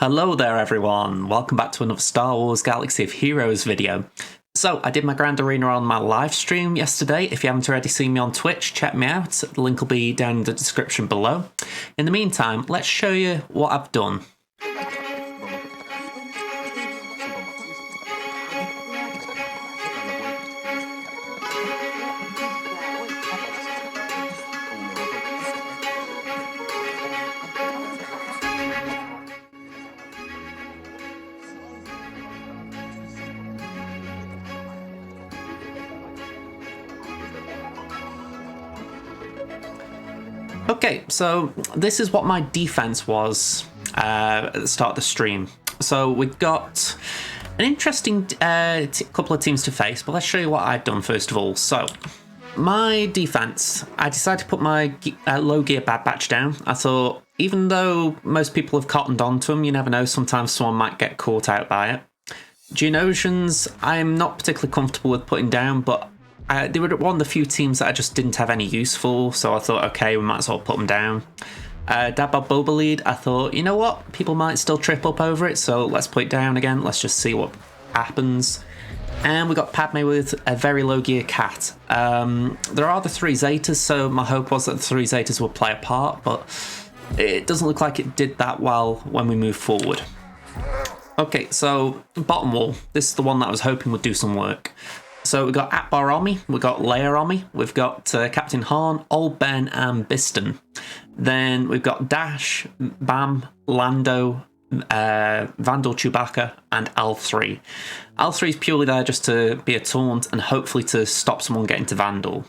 Hello there everyone, welcome back to another Star Wars Galaxy of Heroes video. So I did my Grand Arena on my live stream yesterday. If you haven't already seen me on Twitch, check me out. The link will be down in the description below. In the meantime, let's show you what I've done. Okay, so this is what my defense was at the start of the stream. So we've got an interesting couple of teams to face, but let's show you what I've done first of all. So my defense, I decided to put my low gear Bad Batch down. I thought, even though most people have cottoned onto them, you never know, sometimes someone might get caught out by it. Geonosians, I'm not particularly comfortable with putting down, but they were one of the few teams that I just didn't have any use for, so I thought, okay, we might as well put them down. Dabba Boba Lead, I thought, you know what, people might still trip up over it, so let's put it down again, let's just see what happens. And we got Padme with a very low gear Cat. There are the 3 Zetas, so my hope was that the 3 Zetas would play a part, but it doesn't look like it did that well when we move forward. Okay, so bottom wall, this is the one that I was hoping would do some work. So we've got Atbar on me, we've got Leia on me, we've got Captain Han, Old Ben and Biston. Then we've got Dash, Bam, Lando, Vandal, Chewbacca and L3. L3 is purely there just to be a taunt and hopefully to stop someone getting to Vandal.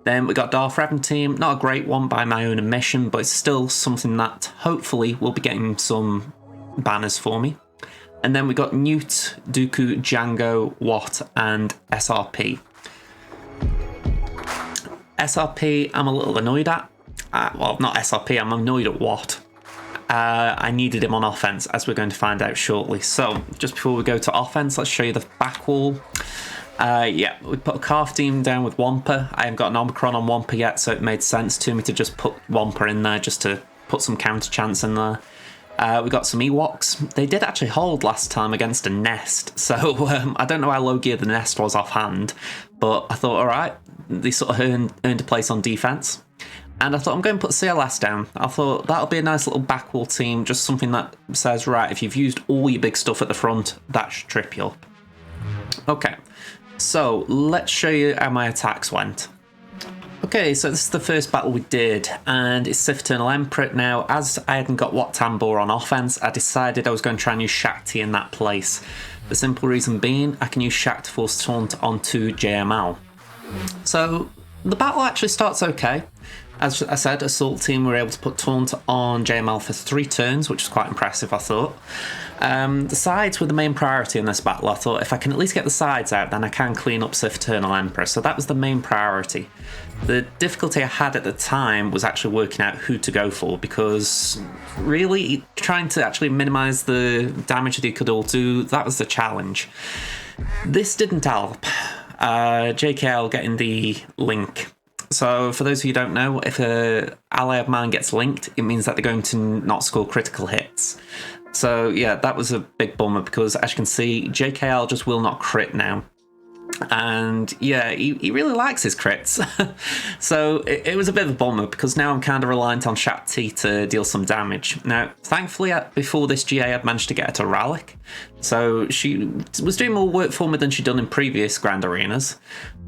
Then we've got Darth Revan team, not a great one by my own admission, but it's still something that hopefully will be getting some banners for me. And then we got Newt, Dooku, Django, Watt, and SRP. SRP, I'm a little annoyed at. Well, not SRP, I'm annoyed at Watt. I needed him on offense, as we're going to find out shortly. So, just before we go to offense, let's show you the back wall. Yeah, we put a Calf team down with Wampa. I haven't got an Omicron on Wampa yet, so it made sense to me to just put Wampa in there, just to put some counter chance in there. We got some Ewoks. They did actually hold last time against a Nest, so I don't know how low gear the Nest was offhand, but I thought, alright, they sort of earned a place on defense. And I thought, I'm going to put CLS down. I thought that'll be a nice little backwall team, just something that says, right, if you've used all your big stuff at the front, that should trip you up. Okay, so let's show you how my attacks went. Okay, so this is the first battle we did, and it's Sith Eternal Emperor. Now, as I hadn't got Wat Tambor on offense, I decided I was going to try and use Shakti in that place. The simple reason being, I can use Shakti Force Taunt onto JML. So, the battle actually starts okay. As I said, Assault Team were able to put Taunt on JML for 3 turns, which was quite impressive, I thought. The sides were the main priority in this battle. I thought if I can at least get the sides out, then I can clean up Sith Eternal Emperor, so that was the main priority. The difficulty I had at the time was actually working out who to go for, because really trying to actually minimise the damage that he could all do, that was the challenge. This didn't help. JKL getting the link. So for those of you who don't know, if a ally of mine gets linked, it means that they're going to not score critical hits. So yeah, that was a big bummer, because as you can see, JKL just will not crit now. And yeah, he really likes his crits. So it was a bit of a bummer, because now I'm kind of reliant on Shakti to deal some damage. Now, thankfully, before this GA, I'd managed to get her to Rallic. So she was doing more work for me than she'd done in previous Grand Arenas.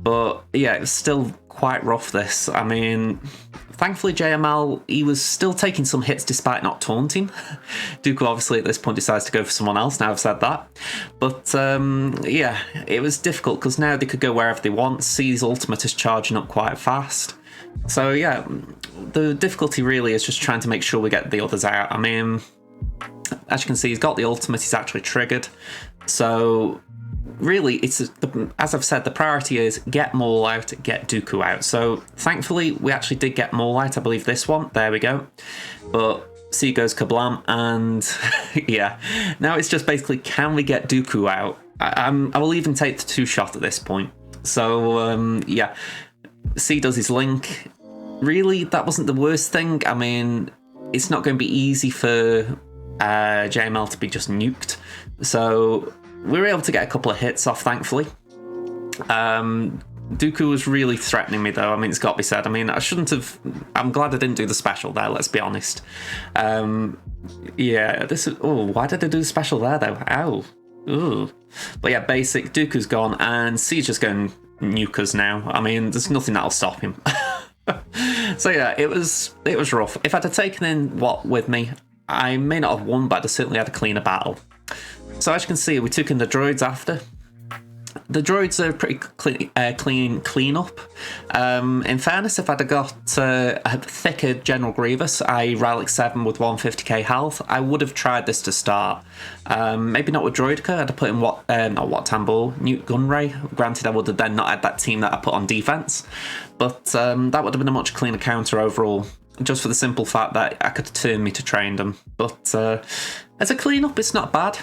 But yeah, it was still quite rough, this. I mean, thankfully JML, he was still taking some hits despite not taunting. Dooku obviously at this point decides to go for someone else, now I've said that. But yeah, it was difficult, because now they could go wherever they want. C's ultimate is charging up quite fast. So yeah, the difficulty really is just trying to make sure we get the others out. I mean, as you can see, he's got the ultimate, he's actually triggered. So really, it's as I've said, the priority is get Maul out, get Dooku out. So thankfully, we actually did get Maul out. I believe this one. There we go. But see goes kablam, and yeah. Now it's just basically, can we get Dooku out? I will even take the 2-shot at this point. So yeah, C does his link. Really, that wasn't the worst thing. I mean, it's not going to be easy for JML to be just nuked. So we were able to get a couple of hits off, thankfully. Dooku was really threatening me, though. I mean, it's got to be said. I mean, I shouldn't have... I'm glad I didn't do the special there, let's be honest. Yeah, this is... Oh, why did I do the special there, though? Ow. Ooh. But yeah, basic. Dooku's gone, and C's just going nuke us now. I mean, there's nothing that'll stop him. So yeah, it was rough. If I'd have taken in Wat with me, I may not have won, but I'd certainly had a cleaner battle. So as you can see, we took in the droids after. The droids are pretty clean up. In fairness, if I'd have got a thicker General Grievous, i.e. Relic 7 with 150k health, I would have tried this to start. Maybe not with Droideka, I'd have put in not Wat Tambor, Newt Gunray. Granted, I would have then not had that team that I put on defense, but that would have been a much cleaner counter overall, just for the simple fact that I could turn me to train them. But as a clean-up, it's not bad.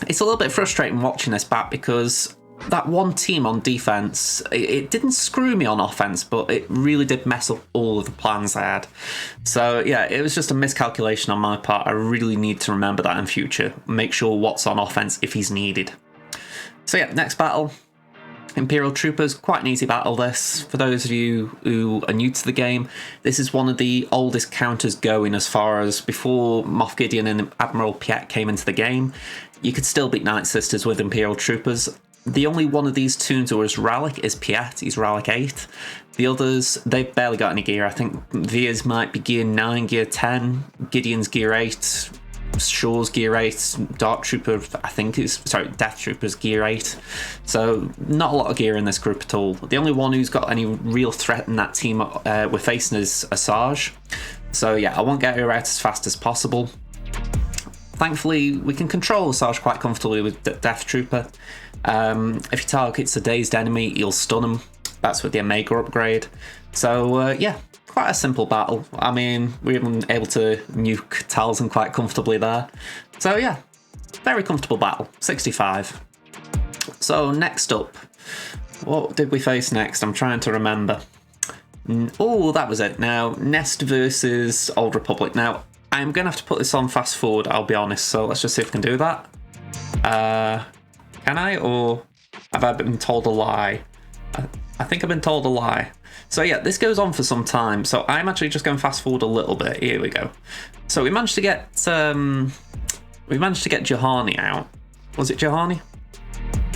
It's a little bit frustrating watching this back because that one team on defense, it didn't screw me on offense, but it really did mess up all of the plans I had. So yeah, it was just a miscalculation on my part. I really need to remember that in future. Make sure Wat's on offense if he's needed. So yeah, next battle. Imperial Troopers, quite an easy battle this. For those of you who are new to the game, this is one of the oldest counters going as far as before Moff Gideon and Admiral Piet came into the game. You could still beat Night Sisters with Imperial Troopers. The only one of these toons who is Relic is Piet, he's Relic 8. The others, they've barely got any gear. I think Via's might be gear 9, gear 10, Gideon's gear 8, Shaw's gear 8, Dark Trooper, I think is, sorry, Death Trooper's gear 8. So not a lot of gear in this group at all. The only one who's got any real threat in that team we're facing is Asajj. So yeah, I won't get her out as fast as possible. Thankfully, we can control Asajj quite comfortably with Death Trooper. If he targets a dazed enemy, he'll stun him. That's with the Omega upgrade. So yeah, quite a simple battle. I mean, we were able to nuke Talzin quite comfortably there. So yeah, very comfortable battle, 65. So next up, what did we face next? I'm trying to remember. Oh, that was it. Now, Nest versus Old Republic. Now, I'm going to have to put this on fast forward, I'll be honest, so let's just see if we can do that. Can I, or have I been told a lie? I think I've been told a lie. So yeah, this goes on for some time, so I'm actually just going fast forward a little bit. Here we go. So we managed to get Juhani out. Was it Juhani?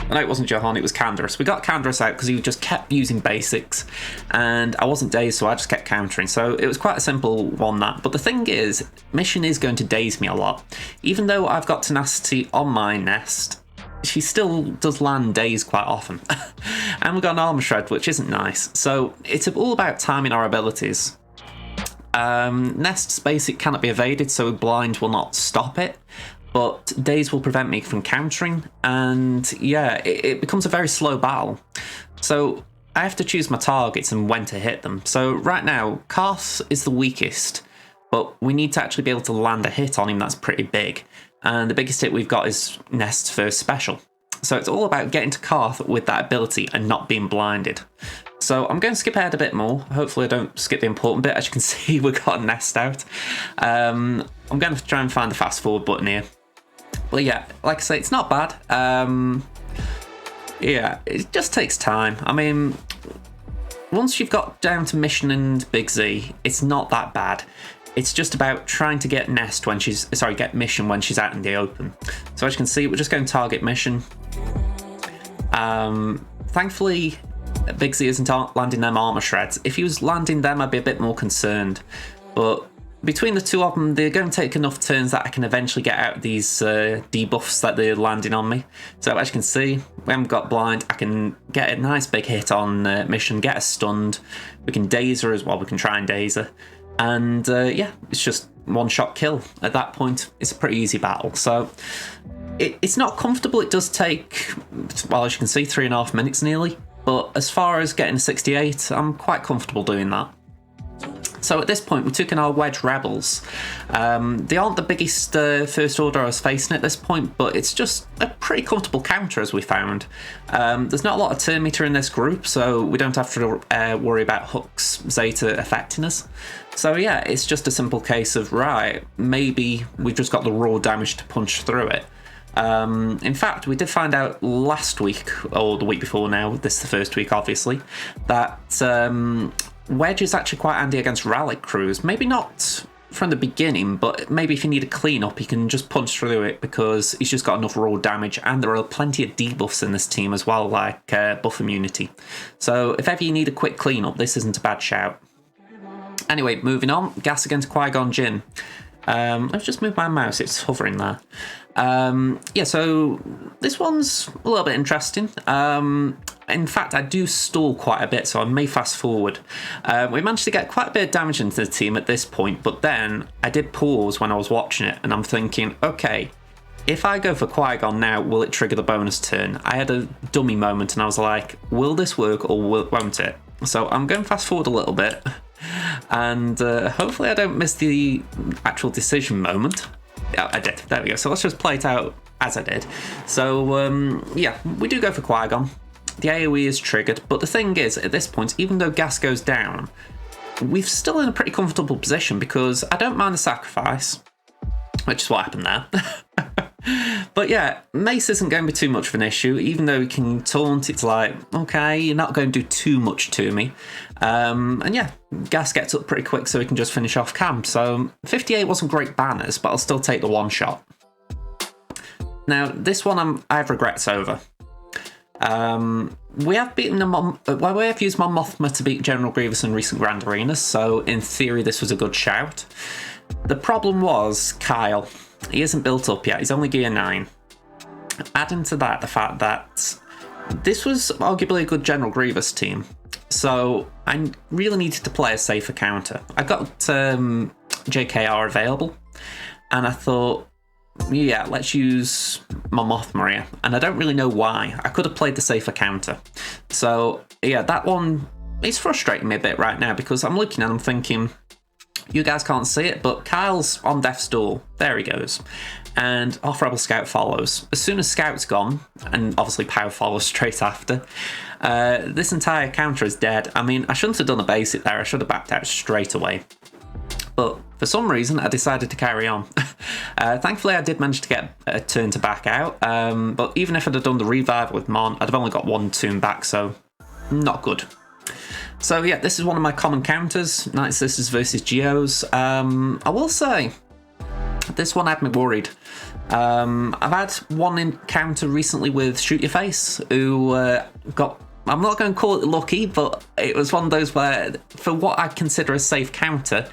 No, it wasn't Juhani, it was Canderous. We got Canderous out because he just kept using basics, and I wasn't dazed, so I just kept countering. So it was quite a simple one, that. But the thing is, Mission is going to daze me a lot. Even though I've got tenacity on my Nest, she still does land dazed quite often. And we've got an armor shred, which isn't nice. So it's all about timing our abilities. Nest's basic cannot be evaded, so blind will not stop it. But daze will prevent me from countering, and yeah, it becomes a very slow battle. So I have to choose my targets and when to hit them. So right now, Karth is the weakest, but we need to actually be able to land a hit on him that's pretty big. And the biggest hit we've got is Nest's first special. So it's all about getting to Karth with that ability and not being blinded. So I'm going to skip ahead a bit more. Hopefully I don't skip the important bit. As you can see, we've got Nest out. I'm going to try and find the fast forward button here. But yeah, like I say, it's not bad. Yeah, it just takes time. I mean, once you've got down to Mission and Big Z, it's not that bad. It's just about trying to get Nest when she's, sorry, get Mission when she's out in the open. So as you can see, we're just going to target Mission. Thankfully, Big Z isn't landing them armor shreds. If he was landing them, I'd be a bit more concerned. But between the two of them, they're going to take enough turns that I can eventually get out these debuffs that they're landing on me. So as you can see, we haven't got blind. I can get a nice big hit on Mission, get her stunned. We can daze her as well. We can try and daze her. And yeah, it's just one-shot kill. At that point, it's a pretty easy battle. So it's not comfortable. It does take, well, as you can see, 3.5 minutes nearly. But as far as getting 68, I'm quite comfortable doing that. So at this point, we took in our Wedge Rebels. They aren't the biggest First Order I was facing at this point, but it's just a pretty comfortable counter, as we found. There's not a lot of turn meter in this group, so we don't have to worry about Hux Zeta affecting us. So yeah, it's just a simple case of, right, maybe we've just got the raw damage to punch through it. In fact, we did find out last week, or the week before now, this is the first week obviously, that Wedge is actually quite handy against relic crews. Maybe not from the beginning, but maybe if you need a clean-up, he can just punch through it because he's just got enough raw damage, and there are plenty of debuffs in this team as well, like buff immunity. So if ever you need a quick clean-up, this isn't a bad shout. Anyway, moving on, gas against Qui-Gon Jinn. Let's just move my mouse, it's hovering there. Yeah, so this one's a little bit interesting. In fact, I do stall quite a bit, so I may fast forward. We managed to get quite a bit of damage into the team at this point, but then I did pause when I was watching it, and I'm thinking, okay, if I go for Qui-Gon now, will it trigger the bonus turn? I had a dummy moment, and I was like, will this work or won't it? So I'm going fast forward a little bit, and hopefully I don't miss the actual decision moment. Yeah, I did. There we go. So let's just play it out as I did. So, yeah, we do go for Qui-Gon. The AoE is triggered, but the thing is, at this point, even though gas goes down, we're still in a pretty comfortable position because I don't mind the sacrifice, which is what happened there. But yeah, Mace isn't going to be too much of an issue, even though he can taunt, it's like, okay, you're not going to do too much to me. And yeah, gas gets up pretty quick so we can just finish off Cam. So 58 wasn't great banners, but I'll still take the one shot. Now, this one I have regrets over. We have beaten we have used Mon Mothma to beat General Grievous in recent Grand Arenas, so in theory this was a good shout. The problem was Kyle. He isn't built up yet, he's only gear 9. Adding to that the fact that this was arguably a good General Grievous team, so I really needed to play a safer counter. I got JKR available, and I thought, yeah, let's use my Mothma here, and I don't really know why. I could have played the safer counter. So yeah, that one is frustrating me a bit right now because I'm looking and I'm thinking, you guys can't see it, but Kyle's on death's door. There he goes. And off Rebel Scout follows. As soon as Scout's gone, and obviously Power follows straight after, this entire counter is dead. I mean, I shouldn't have done a basic there. I should have backed out straight away. But for some reason, I decided to carry on. Thankfully, I did manage to get a turn to back out. But even if I'd have done the revive with Mon, I'd have only got one turn back, so not good. So yeah, this is one of my common counters, Night Sisters versus Geos. I will say, this one had me worried. I've had one encounter recently with Shoot Your Face, who got, I'm not going to call it lucky, but it was one of those where, for what I consider a safe counter,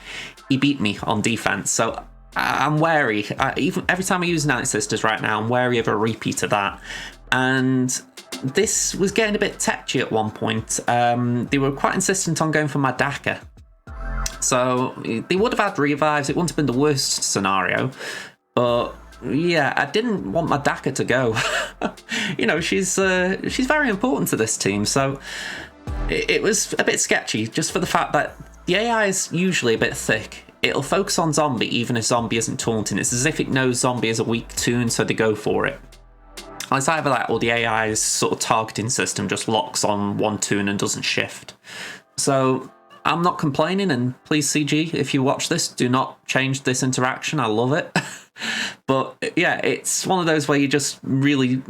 he beat me on defense. So I'm wary. Even every time I use Night Sisters right now, I'm wary of a repeat of that. And this was getting a bit tetchy at one point. They were quite insistent on going for my Daka. So they would have had revives. It wouldn't have been the worst scenario. But yeah, I didn't want my Daka to go. You know, she's very important to this team. So it was a bit sketchy, just for the fact that the AI is usually a bit thick. It'll focus on zombie even if zombie isn't taunting. It's as if it knows zombie is a weak toon, so they go for it. It's either that or the AI's sort of targeting system just locks on one toon and doesn't shift. So I'm not complaining, and please CG, if you watch this, do not change this interaction. I love it. But yeah, it's one of those where you're just really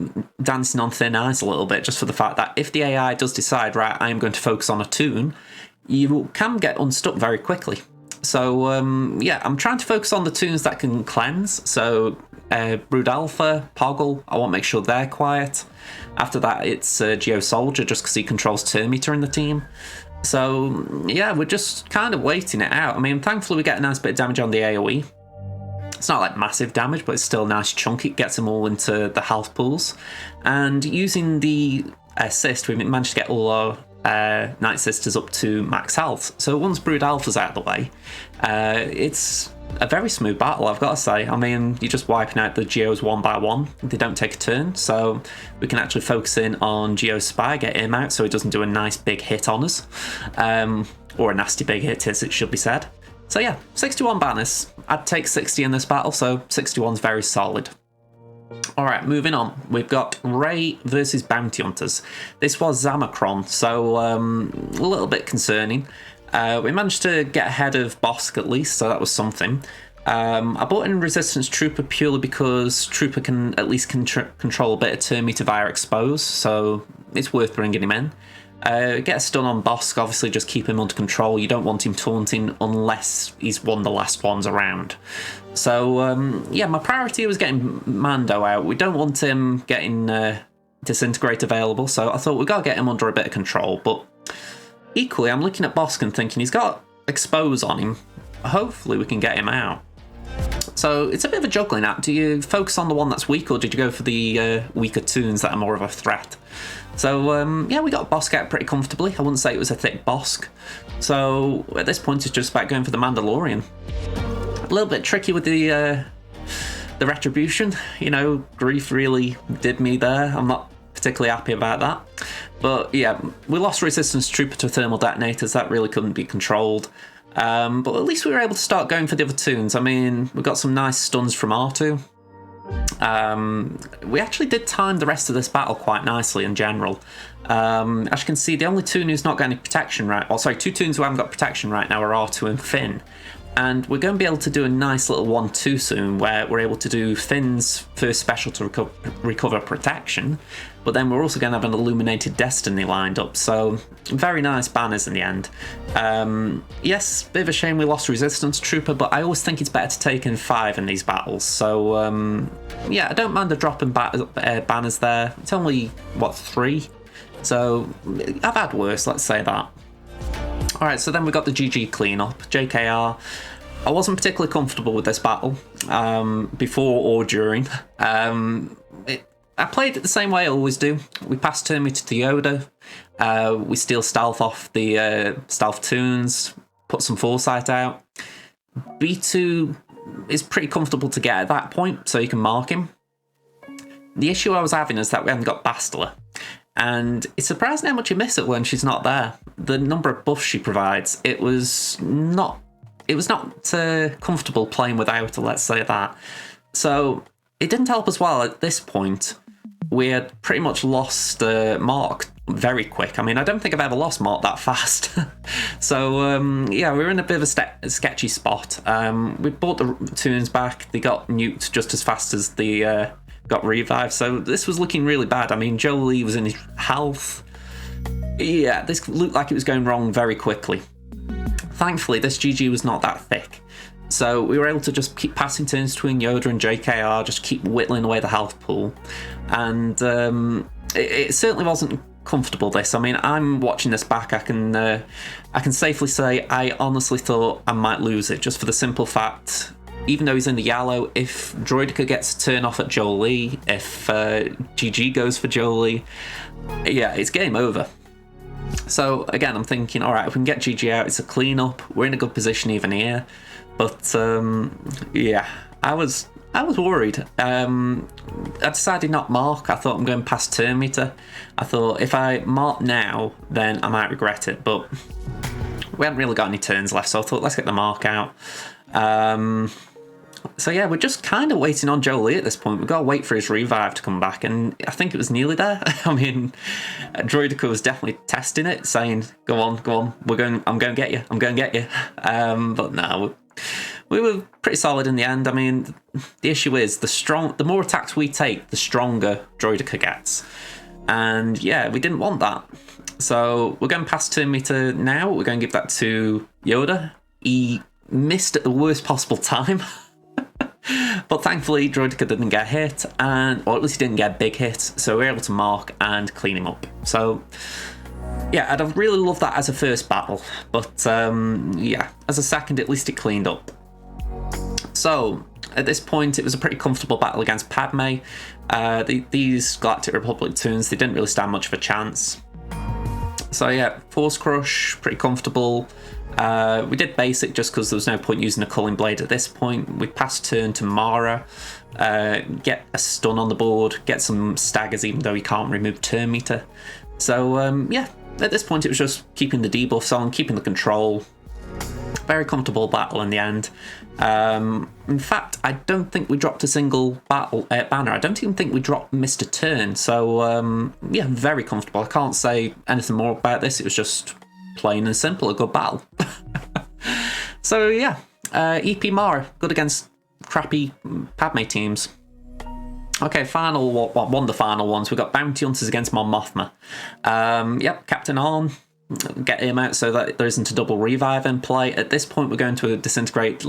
dancing on thin ice a little bit, just for the fact that if the AI does decide, right, I'm going to focus on a toon, you can get unstuck very quickly. So yeah, I'm trying to focus on the toons that can cleanse. So Brood Alpha, Poggle, I want to make sure they're quiet. After that, it's Geo Soldier, just because he controls turn meter in the team. So yeah, we're just kind of waiting it out. I mean, thankfully we get a nice bit of damage on the AoE. It's not like massive damage, but it's still a nice chunk. It gets them all into the health pools. And using the assist, we managed to get all our Night Sisters up to max health. So once Brood Alpha's out of the way, it's a very smooth battle, I've got to say. I mean, you're just wiping out the Geos one by one. They don't take a turn, so we can actually focus in on Geo's Spy, get him out so he doesn't do a nice big hit on us. or a nasty big hit as it should be said. So yeah, 61 banners. I'd take 60 in this battle, so 61's very solid. Alright, moving on. We've got Ray versus Bounty Hunters. This was Zamacron, so a little bit concerning. We managed to get ahead of Bosk at least, so that was something. I bought in Resistance Trooper purely because Trooper can at least control a bit of turn meter via Expose, so it's worth bringing him in. Get a stun on Bosk, obviously just keep him under control. You don't want him taunting unless he's one of the last ones around. So yeah, my priority was getting Mando out. We don't want him getting Disintegrate available, so I thought we've got to get him under a bit of control. But equally, I'm looking at Bosk and thinking he's got Expose on him. Hopefully we can get him out. So it's a bit of a juggling act. Do you focus on the one that's weak, or did you go for the weaker toons that are more of a threat? So yeah, we got Bosk out pretty comfortably. I wouldn't say it was a thick Bosk. So at this point it's just about going for the Mandalorian. A little bit tricky with the retribution. You know, grief really did me there. I'm not particularly happy about that. But yeah, we lost Resistance Trooper to thermal detonators. That really couldn't be controlled. But at least we were able to start going for the other toons. I mean, we got some nice stuns from R2. We actually did time the rest of this battle quite nicely in general. As you can see, the only toon who's not got any protection right, or sorry, two toons who haven't got protection right now are R2 and Finn. And we're going to be able to do a nice little 1-2 soon where we're able to do Finn's first special to recover protection, but then we're also going to have an Illuminated Destiny lined up, so very nice banners in the end. Yes, bit of a shame we lost Resistance Trooper, but I always think it's better to take in 5 in these battles, so yeah, I don't mind the drop in banners there. It's only, what, 3? So I've had worse, let's say that. Alright, so then we got the GG cleanup, JKR. I wasn't particularly comfortable with this battle before or during. I played it the same way I always do. We pass turn meter to Yoda, we steal stealth off the stealth toons, put some foresight out. B2 is pretty comfortable to get at that point, so you can mark him. The issue I was having is that we haven't got Bastila. And it's surprising how much you miss it when she's not there. The number of buffs she provides, it was not comfortable playing without her, let's say that. So it didn't help as well at this point. We had pretty much lost Mark very quick. I mean, I don't think I've ever lost Mark that fast. So yeah, we were in a bit of a sketchy spot. We brought the toons back. They got nuked just as fast as the got revived, so this was looking really bad. I mean, Jolie was in his health. Yeah, this looked like it was going wrong very quickly. Thankfully, this GG was not that thick, so we were able to just keep passing turns between Yoda and JKR, just keep whittling away the health pool, and it certainly wasn't comfortable, this. I mean, I'm watching this back, I can safely say I honestly thought I might lose it, just for the simple fact, even though he's in the yellow, if Droideka gets a turn off at Jolie, if GG goes for Jolie, yeah, it's game over. So again, I'm thinking, all right, if we can get GG out, it's a clean-up. We're in a good position even here. But yeah, I was worried. I decided not mark. I thought I'm going past turn meter. I thought if I mark now, then I might regret it. But we haven't really got any turns left, so I thought let's get the mark out. So yeah, we're just kind of waiting on Jolie at this point. We've got to wait for his revive to come back, and I think it was nearly there. I mean, Droideka was definitely testing it, saying, go on, I'm going to get you, but no, we were pretty solid in the end. I mean, the issue is, the more attacks we take, the stronger Droideka gets. And yeah, we didn't want that. So we're going past turn meter now. We're going to give that to Yoda. He missed at the worst possible time. But thankfully, Droideka didn't get hit, or at least he didn't get a big hit, so we were able to mark and clean him up. So, yeah, I'd have really loved that as a first battle, but yeah, as a second, at least it cleaned up. So, at this point, it was a pretty comfortable battle against Padme. These Galactic Republic toons, they didn't really stand much of a chance. So yeah, Force Crush, pretty comfortable. We did basic just because there was no point using a Culling Blade at this point. We passed turn to Mara, get a stun on the board, get some staggers even though he can't remove turn meter. So yeah, at this point it was just keeping the debuffs on, keeping the control. Very comfortable battle in the end. In fact, I don't think we dropped a single banner. I don't even think we missed a turn. So yeah, very comfortable. I can't say anything more about this. It was just plain and simple, a good battle. So yeah, EP Mara, good against crappy Padme teams. Okay, one of the final ones. We've got Bounty Hunters against Mon Mothma. Yep, Captain Arn. Get him out so that there isn't a double revive in play. At this point, we're going to disintegrate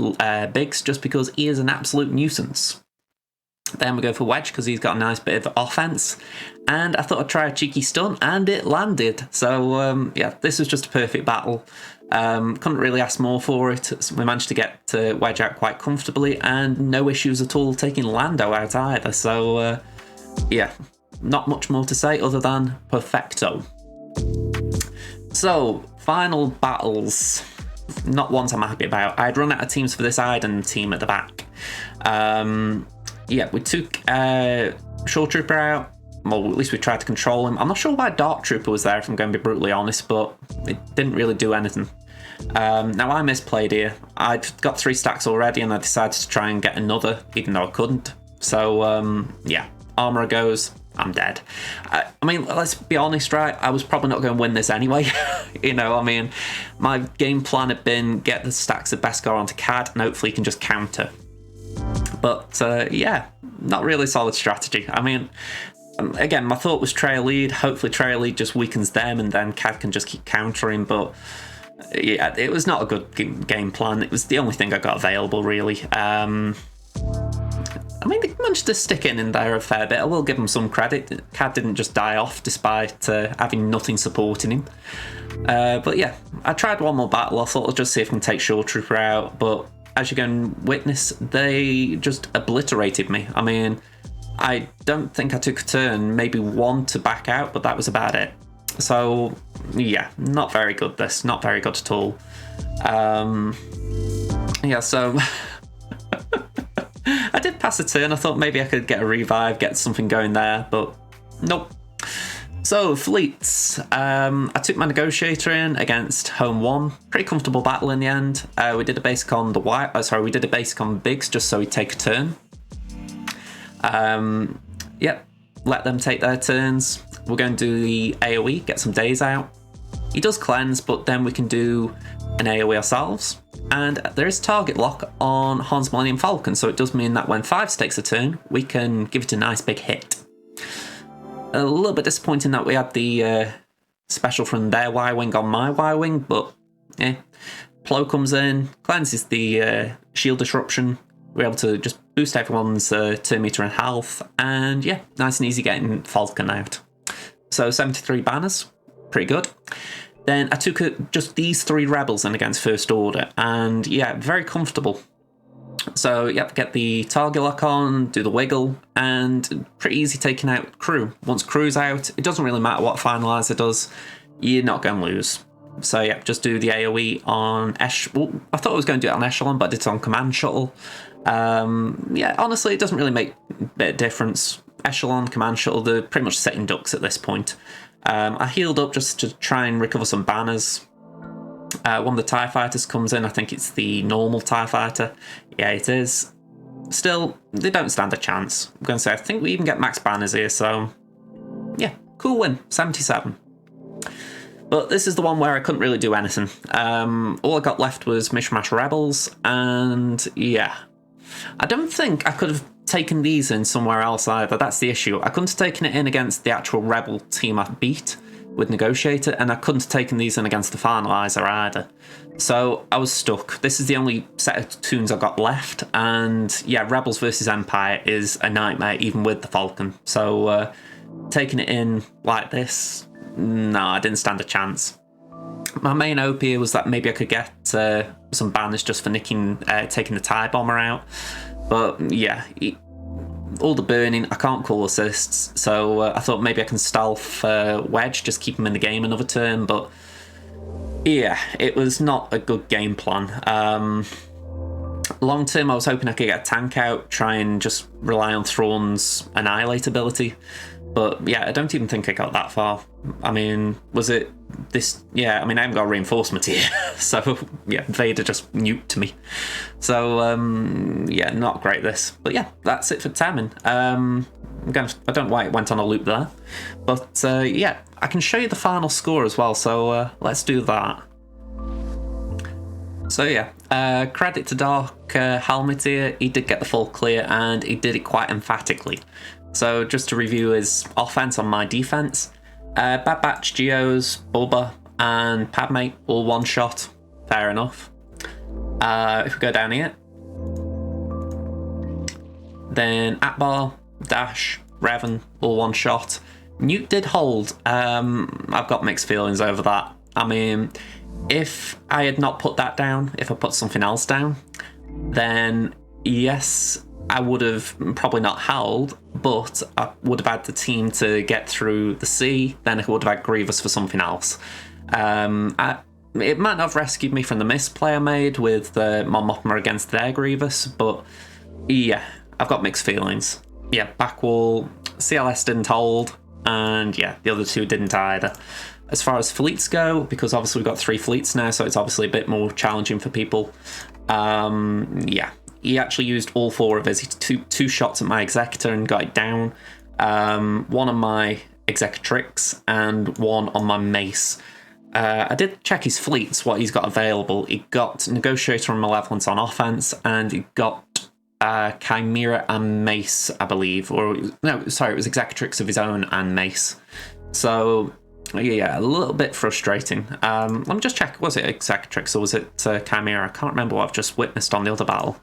Biggs just because he is an absolute nuisance. Then we go for Wedge because he's got a nice bit of offense. And I thought I'd try a cheeky stun, and it landed. So, yeah, this was just a perfect battle. Couldn't really ask more for it. So we managed to get Wedge out quite comfortably, and no issues at all taking Lando out either. So, yeah, not much more to say other than perfecto. So, final battles, not ones I'm happy about. I'd run out of teams for this Iden team at the back. Yeah, we took Shore Trooper out. Well, at least we tried to control him. I'm not sure why Dark Trooper was there, if I'm going to be brutally honest, but it didn't really do anything. Now, I misplayed here. I'd got 3 stacks already, and I decided to try and get another, even though I couldn't. So, yeah, Armourer goes. I'm dead. I mean, let's be honest, right? I was probably not going to win this anyway. You know, I mean, my game plan had been get the stacks of Beskar onto Cad, and hopefully he can just counter. But, yeah, not really a solid strategy. I mean, again, my thought was Trail Lead. Hopefully Trail Lead just weakens them, and then Cad can just keep countering. But, yeah, it was not a good game plan. It was the only thing I got available, really. I mean, they managed to stick in there a fair bit. I will give them some credit. Cad didn't just die off despite having nothing supporting him. But yeah, I tried one more battle. I thought I'd just see if I can take Shore Trooper out. But as you can witness, they just obliterated me. I mean, I don't think I took a turn, maybe one to back out, but that was about it. So yeah, not very good this. Not very good at all. Yeah, so... I did pass a turn. I thought maybe I could get a revive, get something going there, but nope. So, fleets. I took my Negotiator in against Home 1. Pretty comfortable battle in the end. We did a basic on we did a basic on Biggs just so he'd take a turn. Yep, let them take their turns. We're going to do the AoE, get some days out. He does cleanse, but then we can do an AoE ourselves. And there is target lock on Han's Millennium Falcon, so it does mean that when 5 takes a turn, we can give it a nice big hit. A little bit disappointing that we had the special from their Y-Wing on my Y-Wing, but yeah. Plo comes in, cleanses the shield disruption. We're able to just boost everyone's turn meter and health, and yeah, nice and easy getting Falcon out. So 73 banners, pretty good. Then I took just these 3 rebels in against First Order, and yeah, very comfortable. So yeah, get the target lock on, do the wiggle, and pretty easy taking out crew. Once crew's out, it doesn't really matter what finalizer does, you're not going to lose. So yeah, just do the AoE on well, I thought I was going to do it on Echelon, but I did it on Command Shuttle. Yeah, honestly, it doesn't really make a bit of difference. Echelon, Command Shuttle, they're pretty much sitting ducks at this point. I healed up just to try and recover some banners. One of the TIE fighters comes in. I think it's the normal TIE fighter. Yeah, it is. Still, they don't stand a chance. I'm going to say, I think we even get max banners here, so yeah, cool win, 77. But this is the one where I couldn't really do anything. All I got left was Mishmash Rebels, and yeah. I don't think I could have taken these in somewhere else either. That's the issue. I couldn't have taken it in against the actual Rebel team I beat with Negotiator, and I couldn't have taken these in against the Finalizer either. So I was stuck. This is the only set of tunes I've got left, and yeah, Rebels versus Empire is a nightmare even with the Falcon. So taking it in like this, no, I didn't stand a chance. My main hope here was that maybe I could get some banners just for taking the TIE Bomber out. But yeah, all the burning, I can't call assists, so I thought maybe I can stealth Wedge, just keep him in the game another turn, but yeah, it was not a good game plan. Long term, I was hoping I could get a tank out, try and just rely on Thrawn's Annihilate ability, but yeah, I don't even think I got that far. I mean, was it this, yeah, I mean, I haven't got a reinforcement here. So, yeah, Vader just nuked me. So, yeah, not great this. But yeah, that's it for Temmin. I don't know why it went on a loop there. But, yeah, I can show you the final score as well. So, let's do that. So yeah, credit to Dark Helmet here. He did get the full clear and he did it quite emphatically. So just to review his offense on my defense, Bad Batch, Geos, Bulba and Padme all one shot. Fair enough. If we go down here, then Akbar, Dash, Revan all one shot. Nuke did hold. I've got mixed feelings over that. I mean, if I had not put that down, if I put something else down, then yes, I would have probably not held, but I would have had the team to get through the sea, then I would have had Grievous for something else. It might not have rescued me from the misplay I made with Mon Mothma against their Grievous, but yeah, I've got mixed feelings. Yeah, Backwall, CLS didn't hold, and yeah, the other two didn't either. As far as fleets go, because obviously we've got 3 fleets now, so it's obviously a bit more challenging for people. Yeah, he actually used all 4 of his. He took two shots at my Executor and got it down. 1 on my Executrix and 1 on my Mace. I did check his fleets, what he's got available. He got Negotiator and Malevolence on offense, and he got Chimera and Mace, I believe. Or no, sorry, it was Executrix of his own and Mace. So yeah, a little bit frustrating. Let me just check, was it Executrix or was it Chimera? I can't remember what I've just witnessed on the other battle.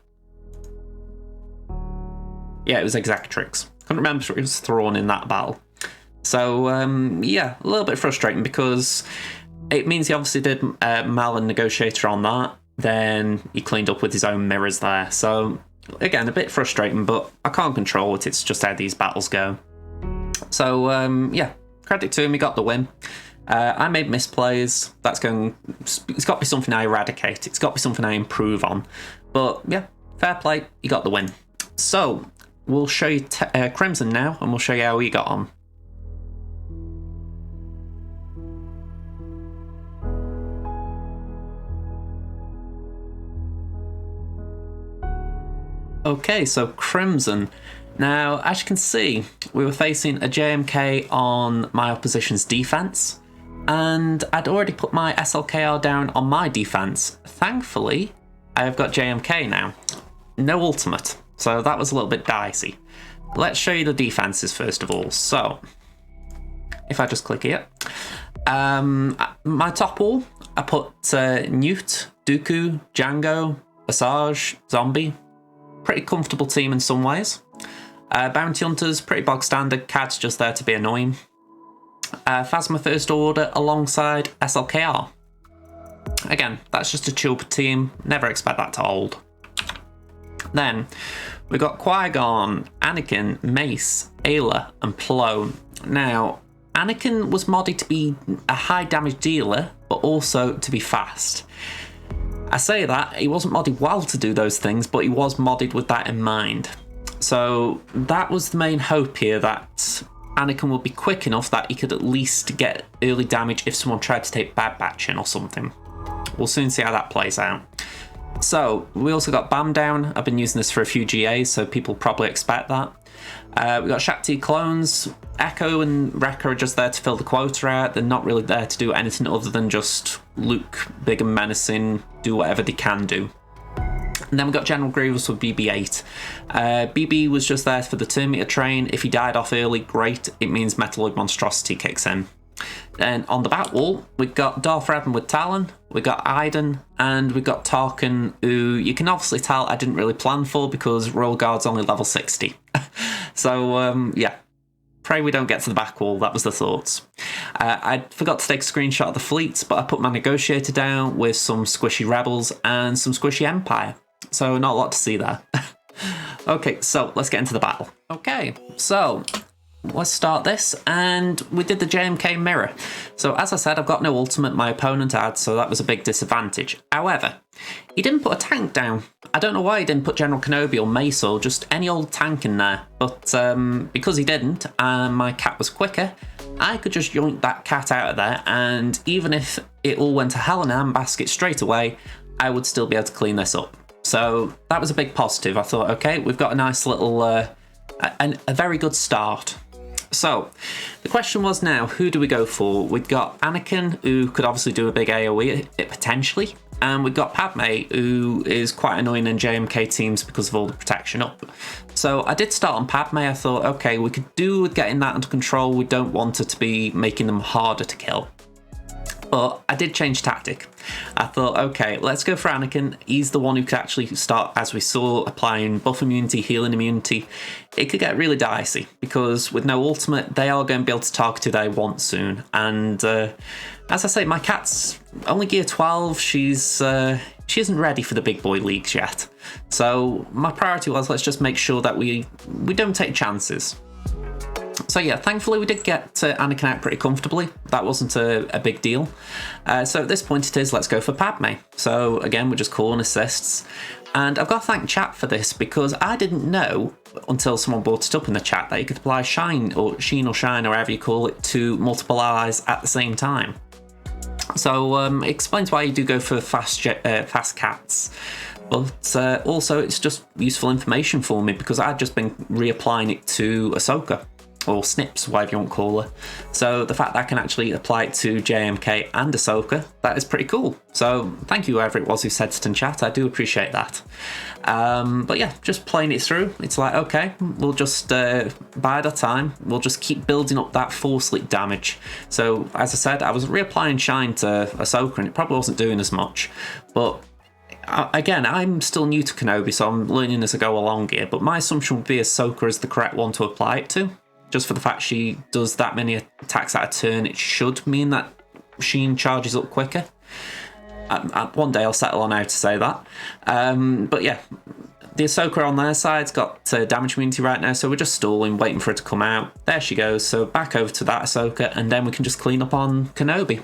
Yeah, it was Executrix. Couldn't remember if it was Thrawn in that battle. So, yeah, a little bit frustrating because it means he obviously did Mal and Negotiator on that. Then he cleaned up with his own mirrors there. So, again, a bit frustrating, but I can't control it. It's just how these battles go. So, yeah. Credit to him, he got the win. I made misplays. It's got to be something I eradicate. It's got to be something I improve on. But yeah, fair play, he got the win. So we'll show you Crimson now, and we'll show you how he got on. Okay, so Crimson. Now, as you can see, we were facing a JMK on my opposition's defense, and I'd already put my SLKR down on my defense. Thankfully, I have got JMK now. No ultimate, so that was a little bit dicey. Let's show you the defenses first of all. So, if I just click here, my top wall, I put Newt, Dooku, Django, Asajj, Zombie. Pretty comfortable team in some ways. Bounty Hunters, pretty bog standard. Cad's just there to be annoying. Phasma First Order alongside SLKR. Again, that's just a chill team. Never expect that to hold. Then we got Qui-Gon, Anakin, Mace, Ayla, and Plo. Now, Anakin was modded to be a high damage dealer, but also to be fast. I say that, he wasn't modded well to do those things, but he was modded with that in mind. So that was the main hope here, that Anakin would be quick enough that he could at least get early damage if someone tried to take Bad Batch in or something. We'll soon see how that plays out. So we also got Bam down. I've been using this for a few GAs, so people probably expect that. We got Shakti clones. Echo and Wrecker are just there to fill the quota out. They're not really there to do anything other than just look big and menacing, do whatever they can do. And then we got General Grievous with BB-8. BB was just there for the turn meter train. If he died off early, great. It means Metalloid Monstrosity kicks in. Then on the back wall, we got Darth Revan with Talon, we got Iden, and we got Tarkin, who you can obviously tell I didn't really plan for because Royal Guard's only level 60. So, yeah. Pray we don't get to the back wall, that was the thoughts. I forgot to take a screenshot of the fleets, but I put my Negotiator down with some squishy Rebels and some squishy Empire. So not a lot to see there. Okay, so let's get into the battle. Okay, so let's start this, and we did the JMK mirror. So as I said, I've got no ultimate, my opponent had, so that was a big disadvantage. However, he didn't put a tank down. I don't know why he didn't put General Kenobi or Mace or just any old tank in there, but because he didn't, and my cat was quicker, I could just yoink that cat out of there, and even if it all went to hell in a handbasket straight away, I would still be able to clean this up. So that was a big positive. I thought, okay, we've got a nice little, a very good start. So the question was now, who do we go for? We've got Anakin, who could obviously do a big AoE potentially, and we've got Padme, who is quite annoying in JMK teams because of all the protection up. So I did start on Padme. I thought, okay, we could do with getting that under control. We don't want her to be making them harder to kill. But I did change tactic. I thought, okay, let's go for Anakin. He's the one who could actually start, as we saw, applying buff immunity, healing immunity. It could get really dicey, because with no ultimate, they are going to be able to target who they want soon. And as I say, my cat's only gear 12. She isn't ready for the big boy leagues yet. So my priority was, let's just make sure that we don't take chances. So yeah, thankfully we did get Anakin out pretty comfortably. That wasn't a big deal. So at this point it is, let's go for Padme. So again, we're just calling assists. And I've got to thank chat for this, because I didn't know until someone brought it up in the chat that you could apply Sheen or Shine, or however you call it, to multiple allies at the same time. So it explains why you do go for fast cats. But also it's just useful information for me, because I've just been reapplying it to Ahsoka. Or Snips, whatever you want to call her. So the fact that I can actually apply it to JMK and Ahsoka, that is pretty cool. So thank you whoever it was who said it in chat, I do appreciate that. But yeah, just playing it through, it's like, okay, we'll just bide our time, we'll just keep building up that force leak damage. So as I said, I was reapplying Shine to Ahsoka and it probably wasn't doing as much, but again, I'm still new to Kenobi, so I'm learning as I go along here, but my assumption would be Ahsoka is the correct one to apply it to. Just for the fact she does that many attacks at a turn, it should mean that Sheen charges up quicker. One day I'll settle on how to say that. But yeah, the Ahsoka on their side's got damage immunity right now, so we're just stalling, waiting for her to come out. There she goes, so back over to that Ahsoka, and then we can just clean up on Kenobi.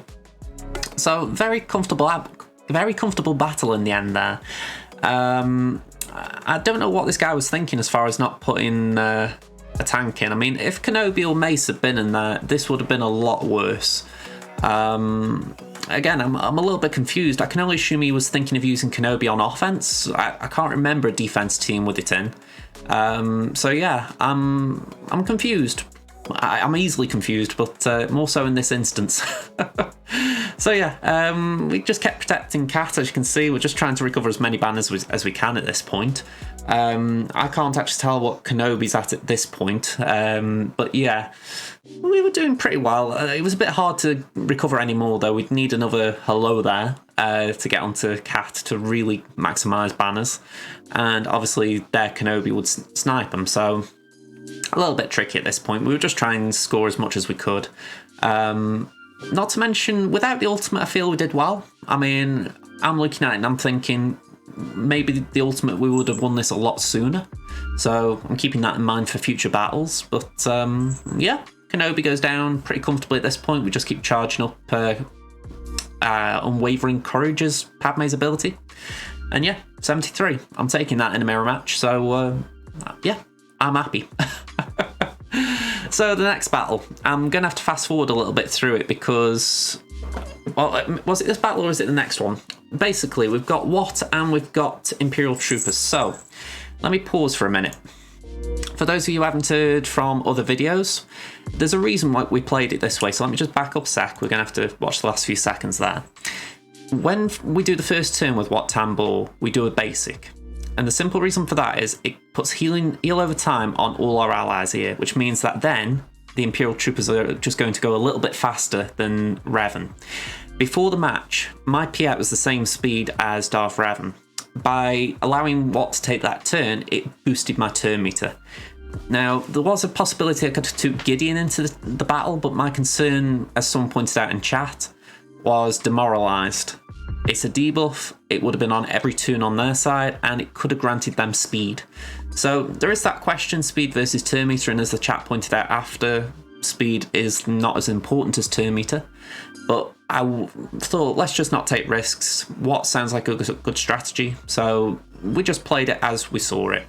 So very comfortable battle in the end there. I don't know what this guy was thinking as far as not putting a tank in. I mean, if Kenobi or Mace had been in there, this would have been a lot worse. Again, I'm a little bit confused. I can only assume he was thinking of using Kenobi on offense. I can't remember a defense team with it in. So yeah, I'm confused. I'm easily confused, but more so in this instance. So yeah, we just kept protecting Cat. As you can see, we're just trying to recover as many banners as we can at this point. I can't actually tell what Kenobi's at this point, but yeah, we were doing pretty well. It was a bit hard to recover anymore, though. We'd need another hello there to get onto Cat to really maximise banners, and obviously their Kenobi would snipe them, so a little bit tricky at this point. We were just trying to score as much as we could. Not to mention, without the ultimate, I feel we did well. I mean, I'm looking at it and I'm thinking maybe the ultimate, we would have won this a lot sooner. So I'm keeping that in mind for future battles. But yeah, Kenobi goes down pretty comfortably at this point. We just keep charging up Unwavering Courage as Padme's ability. And yeah, 73. I'm taking that in a mirror match. So yeah, I'm happy. So the next battle, I'm going to have to fast forward a little bit through it because, well, was it this battle or is it the next one? Basically, we've got Watt and we've got Imperial Troopers. So let me pause for a minute. For those of you who haven't heard from other videos, there's a reason why we played it this way. So let me just back up a sec. We're going to have to watch the last few seconds there. When we do the first turn with Watt Tambor, we do a basic. And the simple reason for that is it puts heal over time on all our allies here, which means that then the Imperial Troopers are just going to go a little bit faster than Revan. Before the match, my Piat was the same speed as Darth Revan. By allowing Watt to take that turn, it boosted my turn meter. Now, there was a possibility I could have took Gideon into the battle, but my concern, as someone pointed out in chat, was demoralised. It's a debuff, it would have been on every turn on their side, and it could have granted them speed. So there is that question, speed versus turn meter, and as the chat pointed out after, speed is not as important as turn meter. But I thought, let's just not take risks. What sounds like a good strategy, so we just played it as we saw it.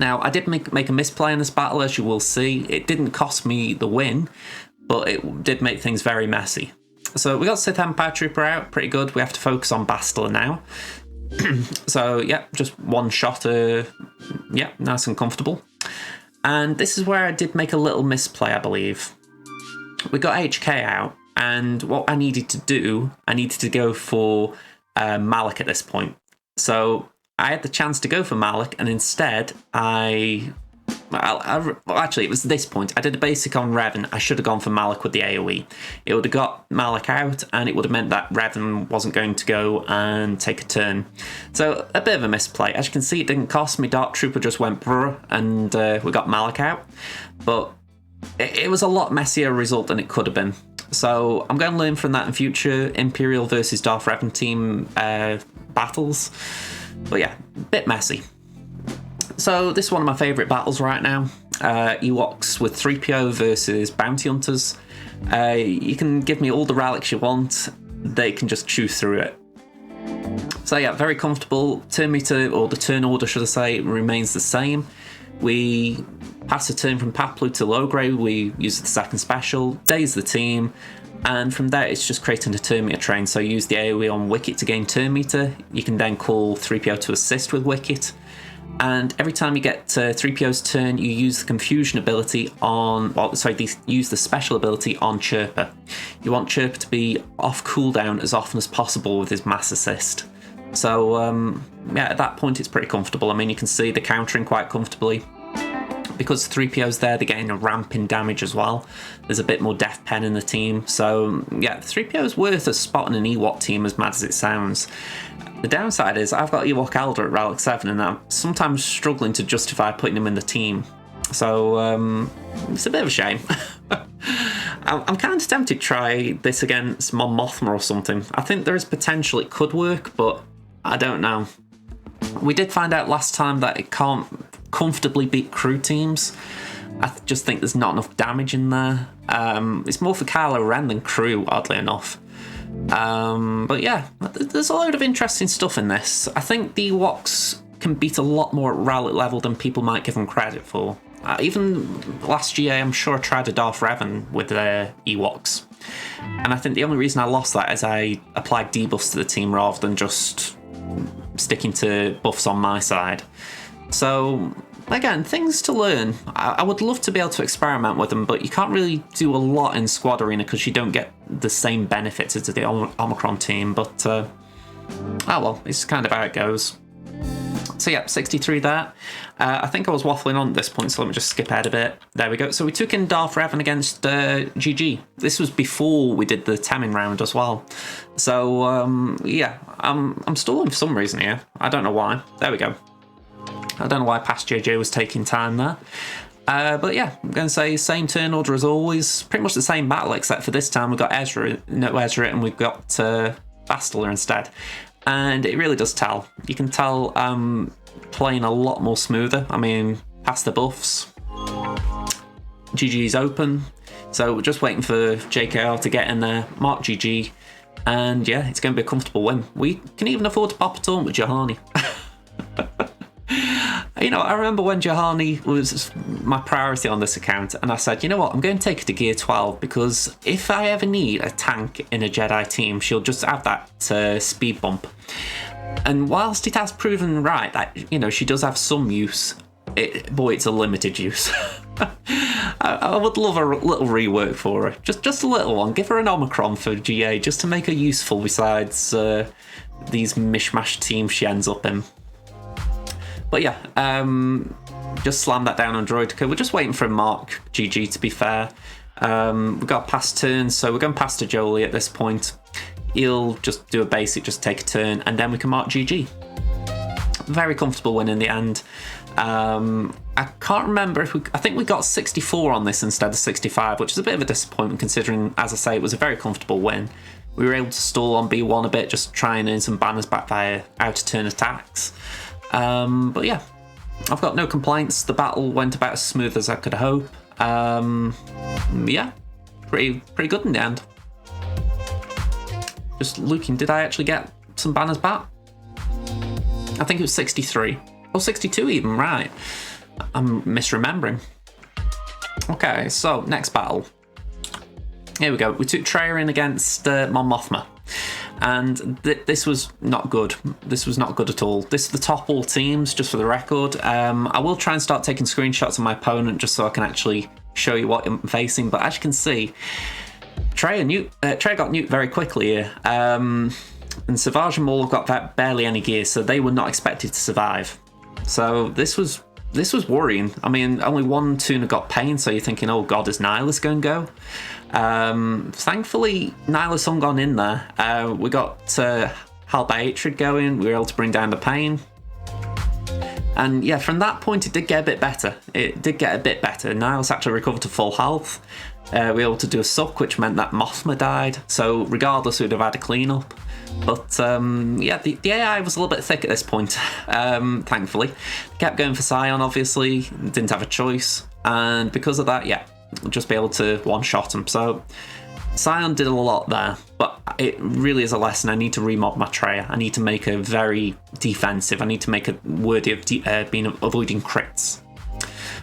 Now, I did make a misplay in this battle, as you will see. It didn't cost me the win, but it did make things very messy. So we got Sith Empire Trooper out, pretty good. We have to focus on Bastila now. So yeah, just one shot, yeah, nice and comfortable. And this is where I did make a little misplay, I believe. We got HK out, and what I needed to do, I needed to go for Malak at this point. So I had the chance to go for Malak, and instead well, actually, it was this point. I did a basic on Revan. I should have gone for Malak with the AoE. It would have got Malak out, and it would have meant that Revan wasn't going to go and take a turn. So, a bit of a misplay. As you can see, it didn't cost me. Dark Trooper just went brr, and we got Malak out. But it was a lot messier result than it could have been. So, I'm going to learn from that in future Imperial versus Darth Revan team battles. But yeah, a bit messy. So this is one of my favourite battles right now. Ewoks with 3PO versus Bounty Hunters. You can give me all the relics you want. They can just chew through it. So yeah, very comfortable. Turn meter, or the turn order should I say, remains the same. We pass a turn from Paplu to Logray. We use the second special. Daze the team. And from there, it's just creating a turn meter train. So use the AoE on Wicket to gain turn meter. You can then call 3PO to assist with Wicket. And every time you get 3PO's turn, you use the confusion ability on, use the special ability on Chirper. You want Chirper to be off cooldown as often as possible with his mass assist. So, yeah, at that point it's pretty comfortable. I mean, you can see the countering quite comfortably. Because 3PO's there, they're getting a ramp in damage as well. There's a bit more death pen in the team. So, yeah, 3PO's worth a spot in an Ewok team, as mad as it sounds. The downside is I've got Ewok Elder at Relic 7, and I'm sometimes struggling to justify putting him in the team. So, it's a bit of a shame. I'm kind of tempted to try this against Mon Mothma or something. I think there is potential it could work, but I don't know. We did find out last time that it can't comfortably beat crew teams. I just think there's not enough damage in there. It's more for Kylo Ren than crew, oddly enough. But yeah, there's a load of interesting stuff in this. I think the Ewoks can beat a lot more at Relic level than people might give them credit for. Even last GA, I'm sure I tried a Darth Revan with the Ewoks. And I think the only reason I lost that is I applied debuffs to the team rather than just sticking to buffs on my side. So, again, things to learn. I would love to be able to experiment with them, but you can't really do a lot in Squad Arena because you don't get the same benefits as the Omicron team, but oh well, it's kind of how it goes. So yeah, 63 there. I think I was waffling on at this point, so let me just skip ahead a bit. There we go. So we took in Darth Revan against GG. This was before we did the Temmin round as well. So yeah, I'm stalling for some reason here. I don't know why. There we go. I don't know why past JJ was taking time there. But yeah, I'm going to say same turn order as always. Pretty much the same battle, except for this time we've got Ezra, and we've got Bastila instead. And it really does tell. You can tell I'm playing a lot more smoother. I mean, past the buffs. GG's open. So we're just waiting for JKR to get in there, mark GG. And yeah, it's going to be a comfortable win. We can even afford to pop a taunt with Juhani. You know, I remember when Juhani was my priority on this account, and I said, you know what, I'm going to take her to Gear 12, because if I ever need a tank in a Jedi team, she'll just have that speed bump. And whilst it has proven right that, you know, she does have some use, boy, it's a limited use. I would love a little rework for her. Just a little one. Give her an Omicron for GA, just to make her useful besides these mishmash teams she ends up in. But yeah, just slam that down on Droideka. We're just waiting for a mark GG, to be fair. We've got past turns, so we're going past to Jolie at this point. He'll just do a basic, just take a turn, and then we can mark GG. Very comfortable win in the end. I can't remember if I think we got 64 on this instead of 65, which is a bit of a disappointment considering, as I say, it was a very comfortable win. We were able to stall on B1 a bit, just try and earn some banners back via out-of-turn attacks. But yeah, I've got no complaints. The battle went about as smooth as I could hope. Yeah, pretty good in the end. Just looking, did I actually get some banners back? I think it was 63. Or 62 even, right. I'm misremembering. Okay, so next battle. Here we go. We took Treya in against Mon Mothma. And this was not good. This was not good at all. This is the top all teams, just for the record. I will try and start taking screenshots of my opponent just so I can actually show you what I'm facing. But as you can see, Treya got nuked very quickly here. And Savage and Maul have got barely any gear, so they were not expected to survive. So this was worrying. I mean, only one tuner got pain, so you're thinking, oh god, is Nihilus going to go? Thankfully, Nihilus hung on in there. We got Halberd going. We were able to bring down the pain. And yeah, from that point, it did get a bit better. Nihilus actually recovered to full health. We were able to do a suck, which meant that Mothma died. So regardless, we'd have had a clean-up. But yeah, the AI was a little bit thick at this point, thankfully. Kept going for Scion, obviously. Didn't have a choice. And because of that, yeah, we'll just be able to one-shot him. So Scion did a lot there, but it really is a lesson. I need to remob my Treya. I need to make her very defensive. I need to make her worthy of avoiding crits.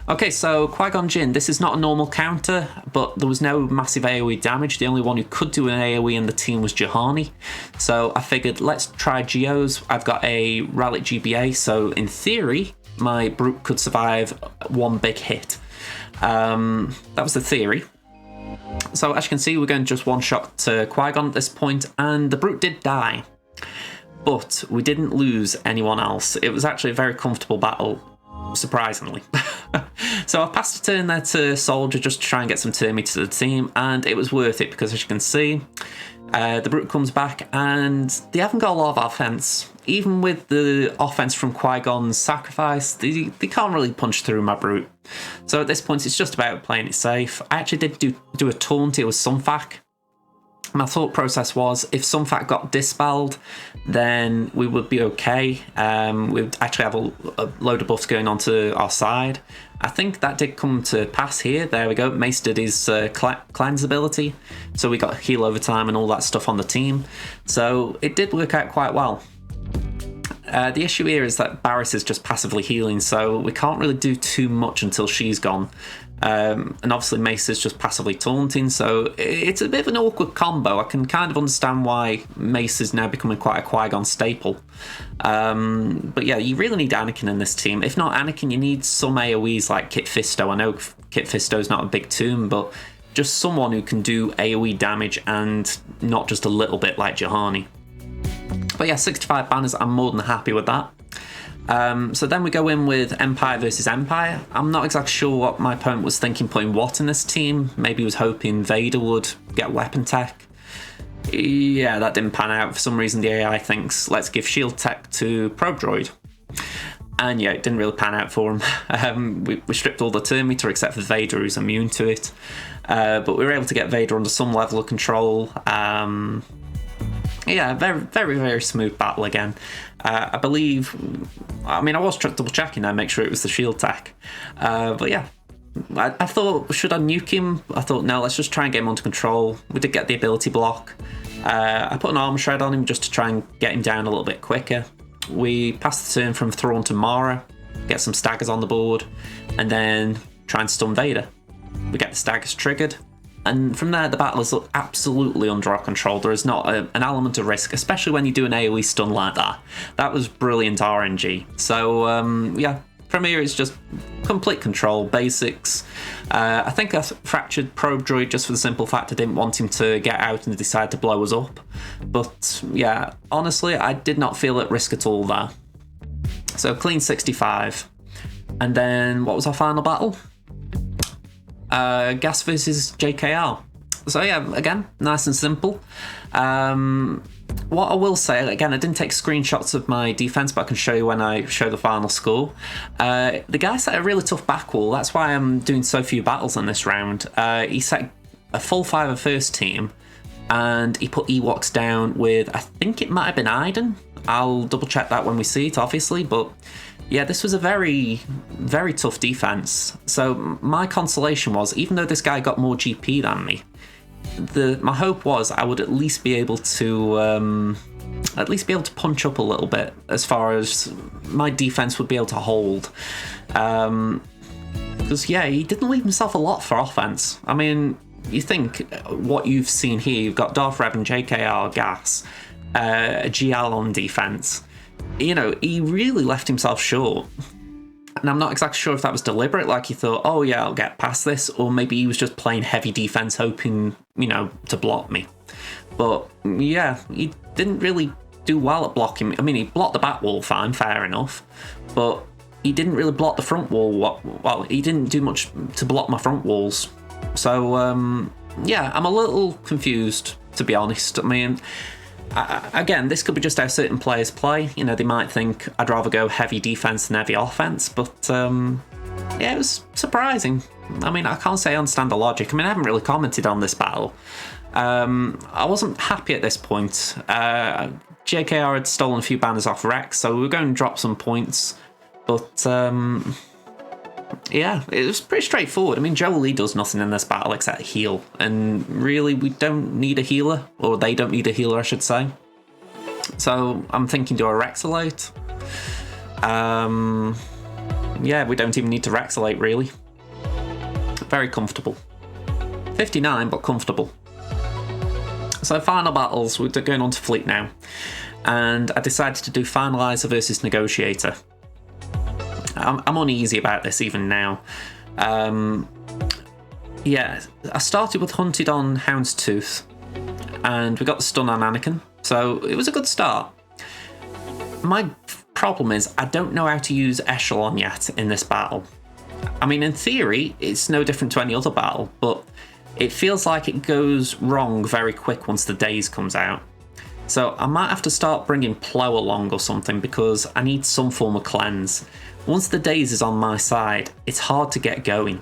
Okay, so Qui-Gon Jinn, this is not a normal counter, but there was no massive AoE damage. The only one who could do an AoE in the team was Juhani. So I figured, let's try Geos. I've got a Relic GBA, so in theory, my Brute could survive one big hit. That was the theory. So as you can see, we're going just one-shot to Qui-Gon at this point, and the Brute did die. But we didn't lose anyone else. It was actually a very comfortable battle, surprisingly. So I passed a turn there to Soldier just to try and get some Temmin to the team, and it was worth it because, as you can see, the Brute comes back and they haven't got a lot of offense. Even with the offense from Qui-Gon's sacrifice, they can't really punch through my Brute. So at this point, it's just about playing it safe. I actually did do a taunt here with Sunfac. My thought process was, if Sunfac got dispelled, then we would be okay. We'd actually have a load of buffs going onto our side. I think that did come to pass here. There we go. Mace did his cleanse ability, so we got heal over time and all that stuff on the team. So it did work out quite well. The issue here is that Barris is just passively healing, so we can't really do too much until she's gone. And obviously Mace is just passively taunting, so it's a bit of an awkward combo. I can kind of understand why Mace is now becoming quite a Qui-Gon staple. But yeah, you really need Anakin in this team. If not Anakin, you need some AoEs like Kit Fisto. I know Kit Fisto's not a big tomb, but just someone who can do AoE damage and not just a little bit like Juhani. But yeah, 65 banners, I'm more than happy with that. So then we go in with Empire versus Empire. I'm not exactly sure what my opponent was thinking putting what in this team. Maybe he was hoping Vader would get weapon tech. Yeah, that didn't pan out. For some reason the AI thinks, let's give shield tech to Probe Droid. And yeah, it didn't really pan out for him. We stripped all the turn meter except for Vader, who's immune to it. But we were able to get Vader under some level of control. Yeah, very, very, very smooth battle again. I believe, I mean, I was double checking there, make sure it was the shield tech. But yeah, I thought, should I nuke him? I thought, no, let's just try and get him under control. We did get the ability block. I put an armor shred on him just to try and get him down a little bit quicker. We passed the turn from Thrawn to Mara, get some staggers on the board, and then try and stun Vader. We get the staggers triggered. And from there, the battle is absolutely under our control. There is not an element of risk, especially when you do an AoE stun like that. That was brilliant RNG. So, yeah, from here it's just complete control, basics. I think I fractured Probe Droid just for the simple fact I didn't want him to get out and decide to blow us up. But, yeah, honestly, I did not feel at risk at all there. So, clean 65. And then, what was our final battle? Gas versus JKR. So yeah, again, nice and simple. What I will say, again, I didn't take screenshots of my defense, but I can show you when I show the final score. The guy set a really tough back wall. That's why I'm doing so few battles in this round. He set a full 5 of first team, and he put Ewoks down with, I think it might have been Iden. I'll double check that when we see it, obviously, but yeah, this was a very, very tough defense. So my consolation was, even though this guy got more GP than me, my hope was I would at least be able to punch up a little bit as far as my defense would be able to hold. Because yeah, he didn't leave himself a lot for offense. I mean, you think what you've seen here, you've got Darth Revan and JKR Gas, GL on defense. You know, he really left himself short. And I'm not exactly sure if that was deliberate, like he thought, oh yeah, I'll get past this, or maybe he was just playing heavy defense, hoping, you know, to block me. But yeah, he didn't really do well at blocking me. I mean, he blocked the back wall fine, fair enough, but he didn't really block the front wall. Well, he didn't do much to block my front walls. So yeah, I'm a little confused, to be honest. I mean, again, this could be just how certain players play. You know, they might think I'd rather go heavy defense than heavy offense, but yeah, it was surprising. I mean, I can't say I understand the logic. I mean, I haven't really commented on this battle. I wasn't happy at this point. JKR had stolen a few banners off Rex, so we were going to drop some points, but yeah, it was pretty straightforward. I mean, Joe Lee does nothing in this battle except heal, and really we don't need a healer, or they don't need a healer, I should say. So I'm thinking, do a Rexolate? Yeah, we don't even need to Rexolate, really. Very comfortable. 59, but comfortable. So final battles, we're going on to Fleet now, and I decided to do Finalizer versus Negotiator. I'm uneasy about this even now. Yeah, I started with Hunted on Houndstooth, and we got the stun on Anakin, so it was a good start. My problem is I don't know how to use Echelon yet in this battle. I mean, in theory, it's no different to any other battle, but it feels like it goes wrong very quick once the Daze comes out. So I might have to start bringing Plow along or something, because I need some form of cleanse. Once the Daze is on my side, it's hard to get going.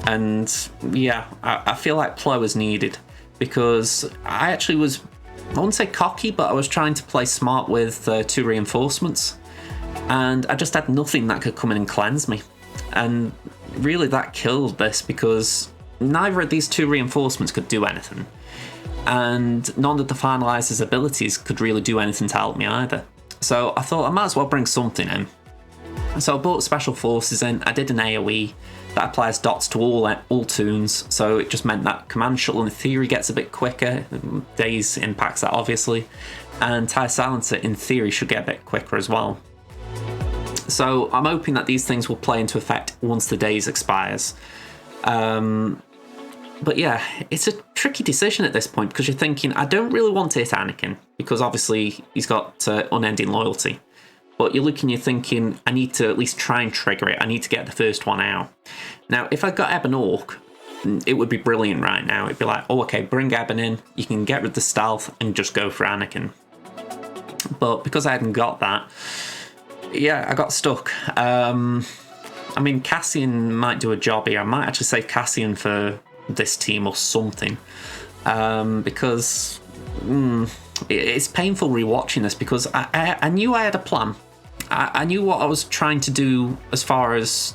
And yeah, I feel like Plow is needed, because I actually was, I wouldn't say cocky, but I was trying to play smart with 2 reinforcements, and I just had nothing that could come in and cleanse me. And really that killed this, because neither of these 2 reinforcements could do anything, and none of the Finalizer's abilities could really do anything to help me either. So I thought I might as well bring something in. So I brought Special Forces in. I did an AoE that applies dots to all toons, so it just meant that Command Shuttle in theory gets a bit quicker. Daze impacts that obviously, and TIE Silencer in theory should get a bit quicker as well. So I'm hoping that these things will play into effect once the Daze expires. But yeah, it's a tricky decision at this point, because you're thinking, I don't really want to hit Anakin, because obviously he's got unending loyalty. But you're looking, you're thinking, I need to at least try and trigger it. I need to get the first one out. Now, if I got Ebon Orc, it would be brilliant right now. It'd be like, oh, okay, bring Ebon in, you can get rid of the stealth and just go for Anakin. But because I hadn't got that, yeah, I got stuck. I mean, Cassian might do a job here. I might actually save Cassian for this team or something, because it's painful rewatching this, because I knew I had a plan. I knew what I was trying to do as far as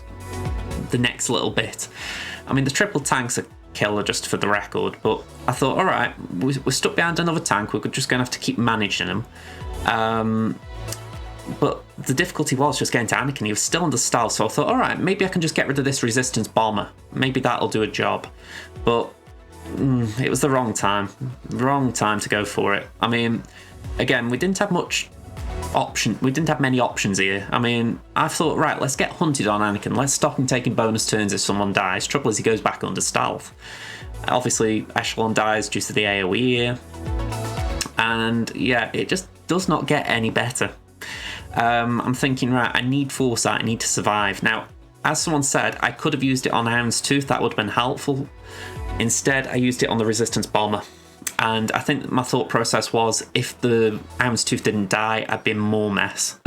the next little bit. I mean, the triple tank's a killer, just for the record, but I thought, all right, we're stuck behind another tank, we're just going to have to keep managing them. But the difficulty was just getting to Anakin. He was still under stealth, so I thought, all right, maybe I can just get rid of this resistance bomber. Maybe that'll do a job. But it was the wrong time to go for it. I mean, again, we didn't have much option. We didn't have many options here. I mean, I thought, right, let's get Hunted on Anakin. Let's stop him taking bonus turns if someone dies. Trouble is, he goes back under stealth. Obviously, Echelon dies due to the AoE here. And yeah, it just does not get any better. I'm thinking, right, I need Foresight, I need to survive. Now, as someone said, I could have used it on Houndstooth, that would have been helpful. Instead, I used it on the Resistance Bomber. And I think my thought process was, if the Houndstooth didn't die, I'd be in more mess.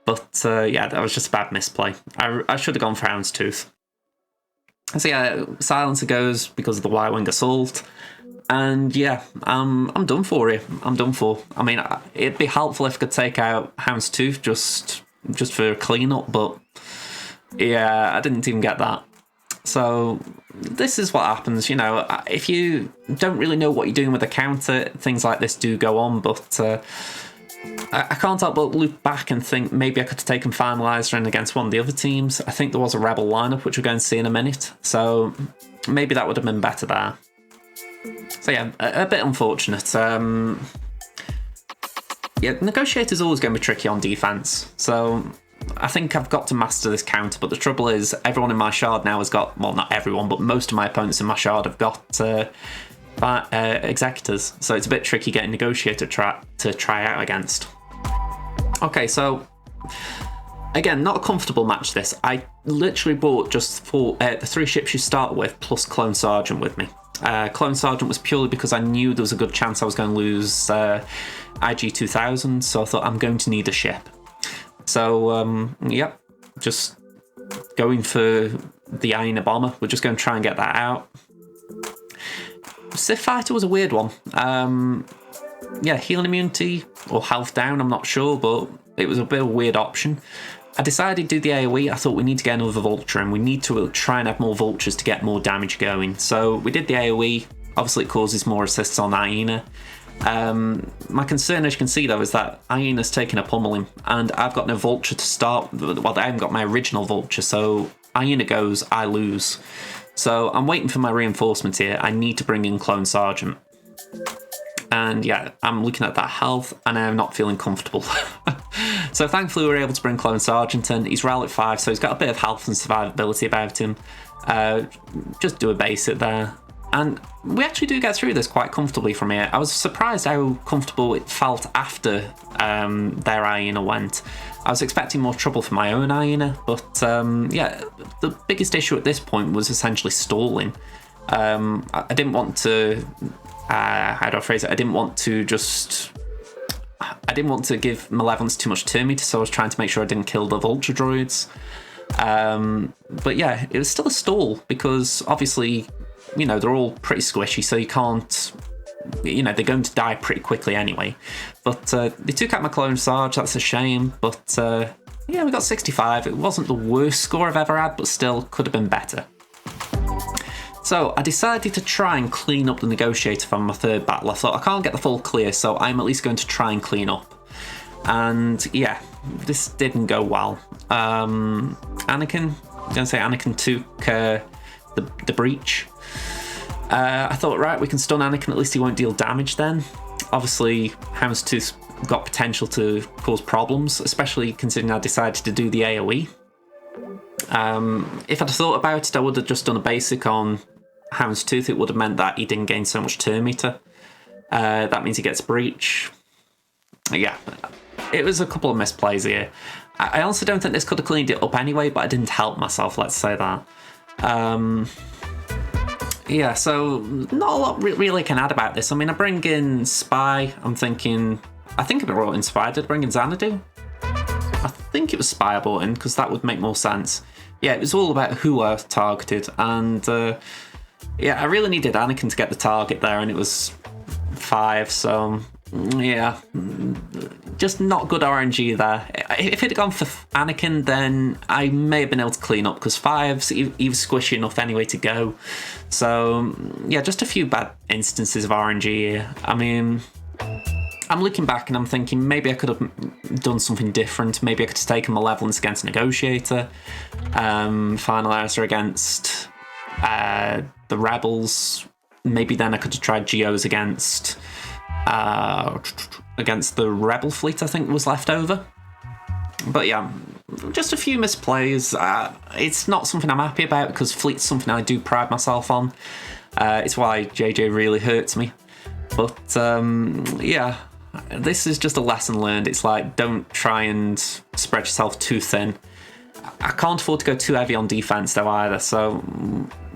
But yeah, that was just a bad misplay. I should have gone for Houndstooth. So yeah, Silencer goes because of the Y-Wing Assault. And yeah, I'm done for here. I'm done for. I mean, it'd be helpful if I could take out Houndstooth just for a clean-up, but yeah, I didn't even get that. So this is what happens, you know. If you don't really know what you're doing with a counter, things like this do go on, but I can't help but look back and think maybe I could have taken Finalizer in against one of the other teams. I think there was a Rebel lineup, which we're going to see in a minute. So maybe that would have been better there. So yeah, a bit unfortunate. Yeah, Negotiator's always going to be tricky on defense, so I think I've got to master this counter, but the trouble is everyone in my shard now has got, well, not everyone, but most of my opponents in my shard have got Executors, so it's a bit tricky getting Negotiator to try out against. Okay, so again, not a comfortable match this. I literally bought just for the 3 ships you start with plus Clone Sergeant with me. Clone Sergeant was purely because I knew there was a good chance I was going to lose IG 2000, so I thought I'm going to need a ship. So, yep, just going for the Hyena Bomber. We're just going to try and get that out. Sith Fighter was a weird one. Yeah, healing immunity or health down, I'm not sure, but it was a bit of a weird option. I decided to do the AoE. I thought we need to get another Vulture, and we need to try and have more Vultures to get more damage going. So we did the AoE. Obviously, it causes more assists on Hyena. My concern, as you can see, though, is that Hyena's taking a pummeling, and I've got no Vulture to start. Well, I haven't got my original Vulture, so Hyena goes, I lose. So I'm waiting for my reinforcement here. I need to bring in Clone Sergeant. And yeah, I'm looking at that health, and I'm not feeling comfortable. So thankfully we were able to bring Clone Sergeant in. He's Relic 5, so he's got a bit of health and survivability about him. Just do a basic there. And we actually do get through this quite comfortably from here. I was surprised how comfortable it felt after their Hyena went. I was expecting more trouble for my own Hyena, but yeah, the biggest issue at this point was essentially stalling. I didn't want to... how do I phrase it? I didn't want to give Malevolence too much turn meter, so I was trying to make sure I didn't kill the Vulture droids. But yeah, it was still a stall because obviously, you know, they're all pretty squishy, so you can't, you know, they're going to die pretty quickly anyway. But they took out my Clone Sarge, that's a shame. But yeah, we got 65. It wasn't the worst score I've ever had, but still could have been better. So I decided to try and clean up the Negotiator from my 3rd battle. I thought I can't get the full clear, so I'm at least going to try and clean up. And yeah, this didn't go well. Anakin, I'm going to say Anakin took the breach. I thought, right, we can stun Anakin, at least he won't deal damage then. Obviously, Houndstooth's got potential to cause problems, especially considering I decided to do the AoE. If I'd thought about it, I would have just done a basic on Houndstooth. It would have meant that he didn't gain so much turn meter. That means he gets breach. Yeah, it was a couple of misplays here. I honestly don't think this could have cleaned it up anyway, but I didn't help myself, let's say that. Yeah, so not a lot really can add about this. I mean, I bring in Spy. I'm thinking, I think I brought in Spy. Did I bring in Xanadu? I think it was Spy I brought in, because that would make more sense. Yeah, it was all about who I targeted, and yeah, I really needed Anakin to get the target there, and it was 5, so yeah, just not good RNG there. If it had gone for Anakin, then I may have been able to clean up, because 5's he was squishy enough anyway to go. So yeah, just a few bad instances of RNG here. I mean, I'm looking back and I'm thinking maybe I could have done something different. Maybe I could have taken Malevolence against Negotiator, Finalizer against the Rebels. Maybe then I could have tried Geos against the Rebel fleet, I think was left over. But yeah, just a few misplays. It's not something I'm happy about, because fleet's something I do pride myself on. It's why JJ really hurts me. But yeah, this is just a lesson learned. It's like, don't try and spread yourself too thin. I can't afford to go too heavy on defense though either, so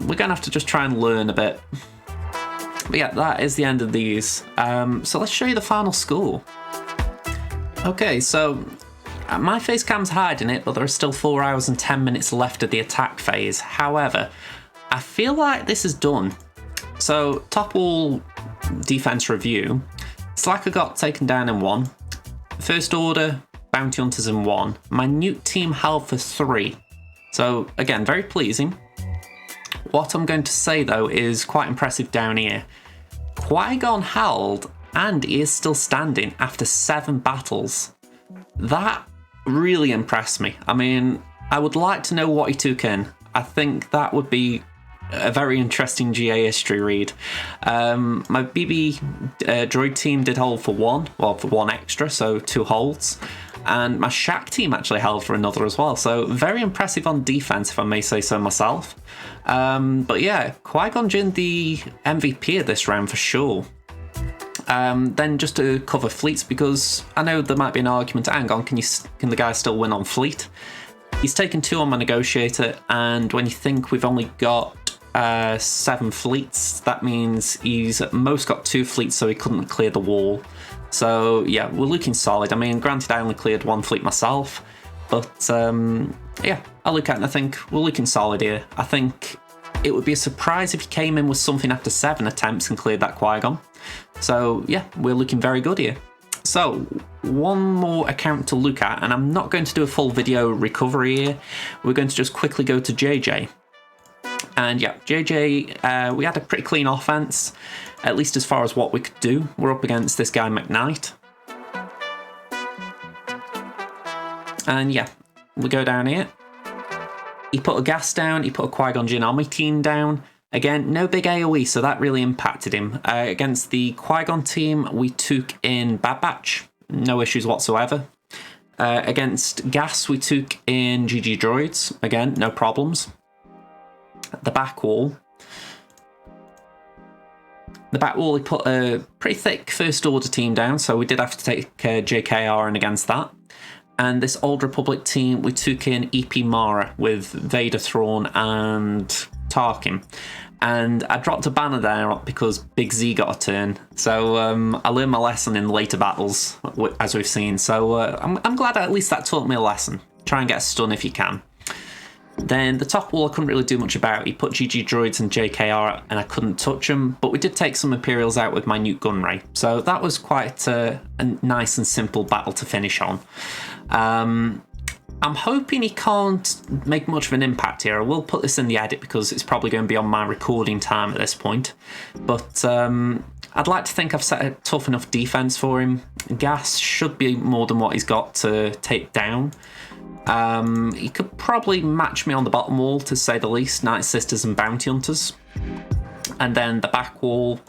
we're gonna have to just try and learn a bit. But yeah, that is the end of these. So let's show you the final score. Okay, so my face cam's hiding it, but there are still 4 hours and 10 minutes left of the attack phase. However, I feel like this is done. So top all defense review. Slacker got taken down in 1. First Order, Bounty Hunters in 1. My Newt team held for 3. So again, very pleasing. What I'm going to say though is quite impressive down here. Qui-Gon held, and he is still standing after 7 battles. That really impressed me. I mean, I would like to know what he took in. I think that would be a very interesting GA history read. My BB droid team did hold for one, well, for one extra, so 2 holds. And my Shack team actually held for another as well, so very impressive on defense, if I may say so myself. But yeah, Qui-Gon Jinn the MVP of this round for sure. Then just to cover fleets, because I know there might be an argument, hang on, can the guy still win on fleet? He's taken 2 on my negotiator, and when you think we've only got 7 fleets, that means he's at most got 2 fleets, so he couldn't clear the wall. So yeah, we're looking solid. I mean, granted, I only cleared 1 fleet myself, but yeah, I look at it and I think we're looking solid here. I think it would be a surprise if he came in with something after 7 attempts and cleared that Qui-Gon. So yeah, we're looking very good here. So one more account to look at, and I'm not going to do a full video recovery here. We're going to just quickly go to JJ. And yeah, JJ, we had a pretty clean offense, at least as far as what we could do. We're up against this guy McKnight. And yeah, we go down here. He put a gas down, he put a Qui-Gon Jinn Army team down. Again, no big AoE, so that really impacted him. Against the Qui-Gon team, we took in Bad Batch, no issues whatsoever. Against Gas, we took in GG Droids, again, no problems. The back wall, he put a pretty thick First Order team down, so we did have to take JKR in against that. And this Old Republic team, we took in EP Mara with Vader, Thrawn, and Tarkin. And I dropped a banner there because Big Z got a turn. So I learned my lesson in later battles, as we've seen. So I'm glad at least that taught me a lesson. Try and get a stun if you can. Then the top wall I couldn't really do much about. He put GG Droids and JKR and I couldn't touch them, but we did take some Imperials out with Minute Gunray. So that was quite a nice and simple battle to finish on. I'm hoping he can't make much of an impact here. I will put this in the edit because it's probably going to be on my recording time at this point. But I'd like to think I've set a tough enough defense for him. Gas should be more than what he's got to take down. He could probably match me on the bottom wall, to say the least, Night Sisters and Bounty Hunters. And then the back wall,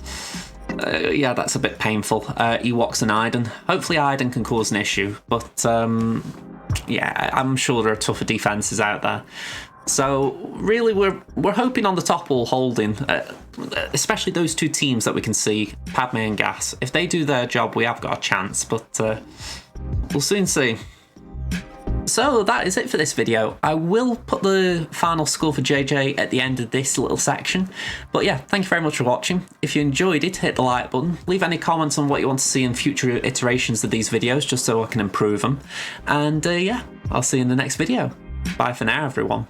yeah, that's a bit painful. Ewoks and Iden. Hopefully Iden can cause an issue, but yeah, I'm sure there are tougher defenses out there. So really, we're hoping on the top wall holding, especially those 2 teams that we can see, Padme and Gas. If they do their job, we have got a chance, but we'll soon see. So that is it for this video. I will put the final score for JJ at the end of this little section. But yeah, thank you very much for watching. If you enjoyed it, hit the like button. Leave any comments on what you want to see in future iterations of these videos, just so I can improve them. And yeah, I'll see you in the next video. Bye for now, everyone.